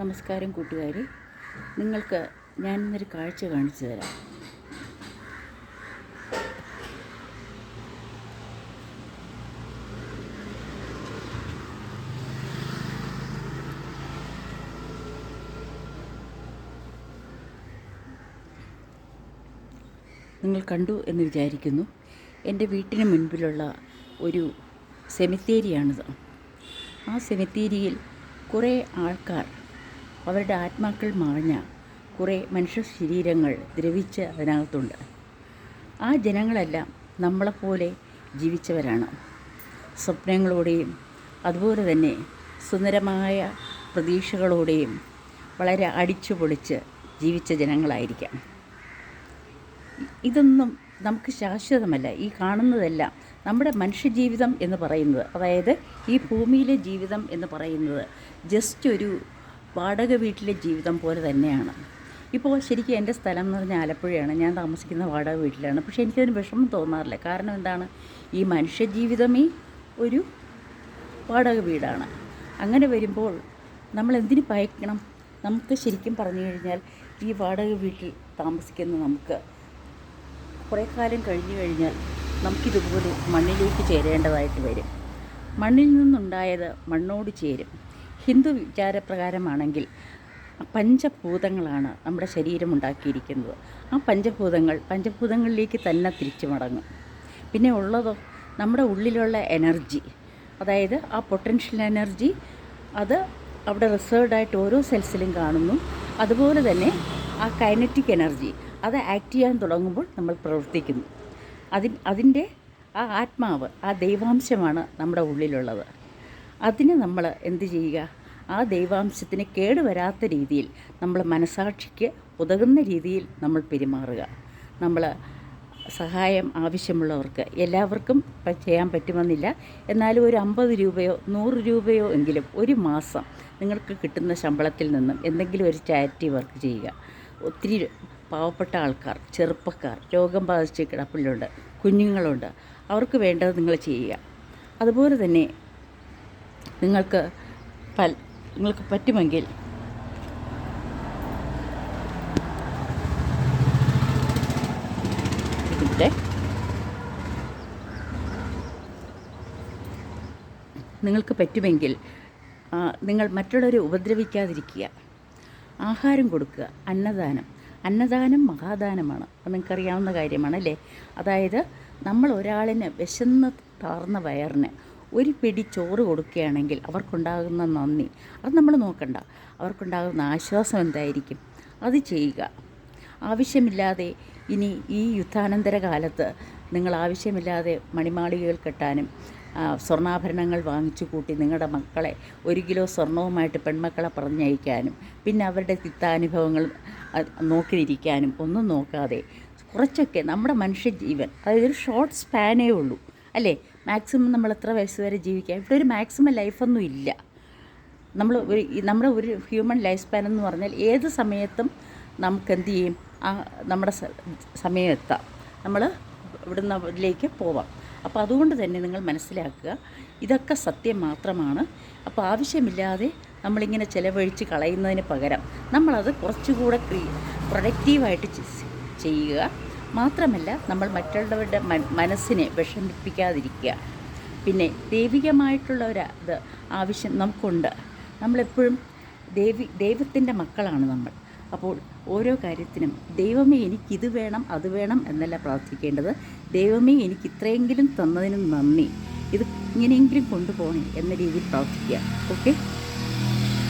നമസ്കാരം കൂട്ടുകാരെ, നിങ്ങൾക്ക് ഞാനിന്നൊരു കാഴ്ച കാണിച്ചു തരാം. നിങ്ങൾ കണ്ടു എന്ന് വിചാരിക്കുന്നു. എൻ്റെ വീട്ടിന് മുൻപിലുള്ള ഒരു സെമിത്തേരിയാണിത്. ആ സെമിത്തേരിയിൽ കുറേ ആൾക്കാർ, അവരുടെ ആത്മാക്കൾ മറഞ്ഞ കുറേ മനുഷ്യ ശരീരങ്ങൾ ദ്രവിച്ച് അതിനകത്തുണ്ട്. ആ ജനങ്ങളെല്ലാം നമ്മളെപ്പോലെ ജീവിച്ചവരാണ്. സ്വപ്നങ്ങളോടെയും അതുപോലെ തന്നെ സുന്ദരമായ പ്രതീക്ഷകളോടെയും വളരെ അടിച്ചു പൊളിച്ച് ജീവിച്ച ജനങ്ങളായിരിക്കാം. ഇതൊന്നും നമുക്ക് ശാശ്വതമല്ല. ഈ കാണുന്നതെല്ലാം നമ്മുടെ മനുഷ്യജീവിതം എന്ന് പറയുന്നത്, അതായത് ഈ ഭൂമിയിലെ ജീവിതം എന്ന് പറയുന്നത് ജസ്റ്റ് ഒരു വാടക വീട്ടിലെ ജീവിതം പോലെ തന്നെയാണ്. ഇപ്പോൾ ശരിക്കും എൻ്റെ സ്ഥലം എന്ന് പറഞ്ഞാൽ ആലപ്പുഴയാണ്. ഞാൻ താമസിക്കുന്ന വാടക വീട്ടിലാണ്. പക്ഷേ എനിക്കതിന് വിഷമം തോന്നാറില്ല. കാരണം എന്താണ്, ഈ മനുഷ്യജീവിതമേ ഒരു വാടക വീടാണ്. അങ്ങനെ വരുമ്പോൾ നമ്മൾ എന്തിനു ഭയക്കണം? നമുക്ക് ശരിക്കും പറഞ്ഞു കഴിഞ്ഞാൽ ഈ വാടക വീട്ടിൽ താമസിക്കുന്ന നമുക്ക് കുറേ കാലം കഴിഞ്ഞു കഴിഞ്ഞാൽ നമുക്കിതുപോലെ മണ്ണിലേക്ക് ചേരേണ്ടതായിട്ട് വരും. മണ്ണിൽ നിന്നുണ്ടായത് മണ്ണോട് ചേരും. ഹിന്ദു വിചാരപ്രകാരമാണെങ്കിൽ പഞ്ചഭൂതങ്ങളാണ് നമ്മുടെ ശരീരം ഉണ്ടാക്കിയിരിക്കുന്നത്. ആ പഞ്ചഭൂതങ്ങളിലേക്ക് തന്നെ തിരിച്ചു മടങ്ങും. പിന്നെ ഉള്ളതോ നമ്മുടെ ഉള്ളിലുള്ള എനർജി, അതായത് ആ പൊട്ടൻഷ്യൽ എനർജി, അത് അവിടെ റിസർവ്ഡായിട്ട് ഓരോ സെൽസിലും കാണുന്നു. അതുപോലെ തന്നെ ആ കൈനറ്റിക് എനർജി അത് ആക്ട് ചെയ്യാൻ തുടങ്ങുമ്പോൾ നമ്മൾ പ്രവർത്തിക്കുന്നു. അതിൻ്റെ ആ ആത്മാവ്, ആ ദൈവാംശമാണ് നമ്മുടെ ഉള്ളിലുള്ളത്. അതിന് നമ്മൾ എന്ത് ചെയ്യുക? ആ ദൈവാംശത്തിന് കേടുവരാത്ത രീതിയിൽ നമ്മൾ മനസാക്ഷിക്ക് ഉതകുന്ന രീതിയിൽ നമ്മൾ പെരുമാറുക. നമ്മൾ സഹായം ആവശ്യമുള്ളവർക്ക്, എല്ലാവർക്കും ചെയ്യാൻ പറ്റുമെന്നില്ല, എന്നാലും ഒരു 50 രൂപയോ 100 രൂപയോ എങ്കിലും ഒരു മാസം നിങ്ങൾക്ക് കിട്ടുന്ന ശമ്പളത്തിൽ നിന്നും എന്തെങ്കിലും ഒരു ചാരിറ്റി വർക്ക് ചെയ്യുക. ഒത്തിരി പാവപ്പെട്ട ആൾക്കാർ, ചെറുപ്പക്കാർ, രോഗം ബാധിച്ച് കിടപ്പിലുണ്ട്, കുഞ്ഞുങ്ങളുണ്ട്, അവർക്ക് വേണ്ടത് നിങ്ങൾ ചെയ്യുക. അതുപോലെ തന്നെ നിങ്ങൾക്ക് പറ്റുമെങ്കിൽ നിങ്ങൾ മറ്റുള്ളവരെ ഉപദ്രവിക്കാതിരിക്കുക. ആഹാരം കൊടുക്കുക. അന്നദാനം മഹാദാനമാണ്. അത് നിങ്ങൾക്കറിയാവുന്ന കാര്യമാണല്ലേ. അതായത് നമ്മൾ ഒരാളിന് വിശന്ന് താർന്ന വയറിന് ഒരു പിടി ചോറ് കൊടുക്കുകയാണെങ്കിൽ അവർക്കുണ്ടാകുന്ന നന്ദി അത് നമ്മൾ നോക്കണ്ട. അവർക്കുണ്ടാകുന്ന ആശ്വാസം എന്തായിരിക്കും? അത് ചെയ്യുക. ആവശ്യമില്ലാതെ ഇനി ഈ യുദ്ധാനന്തര കാലത്ത് നിങ്ങൾ ആവശ്യമില്ലാതെ മണിമാളികകൾ കെട്ടാനും സ്വർണ്ണാഭരണങ്ങൾ വാങ്ങിച്ചു കൂട്ടി നിങ്ങളുടെ മക്കളെ 1 കിലോ സ്വർണവുമായിട്ട് പെൺമക്കളെ പറഞ്ഞയക്കാനും പിന്നെ അവരുടെ തിക്താനുഭവങ്ങൾ നോക്കിയിരിക്കാനും ഒന്നും നോക്കാതെ കുറച്ചൊക്കെ നമ്മുടെ മനുഷ്യജീവൻ, അതായത് ഒരു ഷോർട്ട് സ്പാനേ ഉള്ളൂ അല്ലേ. മാക്സിമം നമ്മൾ എത്ര വയസ്സ് വരെ ജീവിക്കാം? ഇവിടെ ഒരു മാക്സിമം ലൈഫൊന്നും ഇല്ല. നമ്മുടെ ഒരു ഹ്യൂമൻ ലൈഫ് സ്പാൻ എന്ന് പറഞ്ഞാൽ ഏത് സമയത്തും നമുക്ക് എന്ത് ചെയ്യും? നമ്മുടെ സമയം എത്താം, നമ്മൾ ഇവിടുന്നതിലേക്ക് പോവാം. അപ്പോൾ അതുകൊണ്ട് തന്നെ നിങ്ങൾ മനസ്സിലാക്കുക, ഇതൊക്കെ സത്യം മാത്രമാണ്. അപ്പോൾ ആവശ്യമില്ലാതെ നമ്മളിങ്ങനെ ചിലവഴിച്ച് കളയുന്നതിന് പകരം നമ്മളത് കുറച്ചുകൂടെ പ്രൊഡക്റ്റീവായിട്ട് ചെയ്യുക. മാത്രമല്ല നമ്മൾ മറ്റുള്ളവരുടെ മനസ്സിനെ വിഷമിപ്പിക്കാതിരിക്കുക. പിന്നെ ദൈവികമായിട്ടുള്ള ഇത് ആവശ്യം നമുക്കുണ്ട്. നമ്മളെപ്പോഴും ദൈവത്തിൻ്റെ മക്കളാണ് നമ്മൾ. അപ്പോൾ ഓരോ കാര്യത്തിനും ദൈവമേ എനിക്കിത് വേണം അത് വേണം എന്നല്ല പ്രാർത്ഥിക്കേണ്ടത്. ദൈവമേ എനിക്ക് ഇത്രയെങ്കിലും തന്നതിനും നന്ദി, ഇത് ഇങ്ങനെയെങ്കിലും കൊണ്ടുപോകണേ എന്ന രീതിയിൽ പ്രാർത്ഥിക്കുക. ഓക്കെ.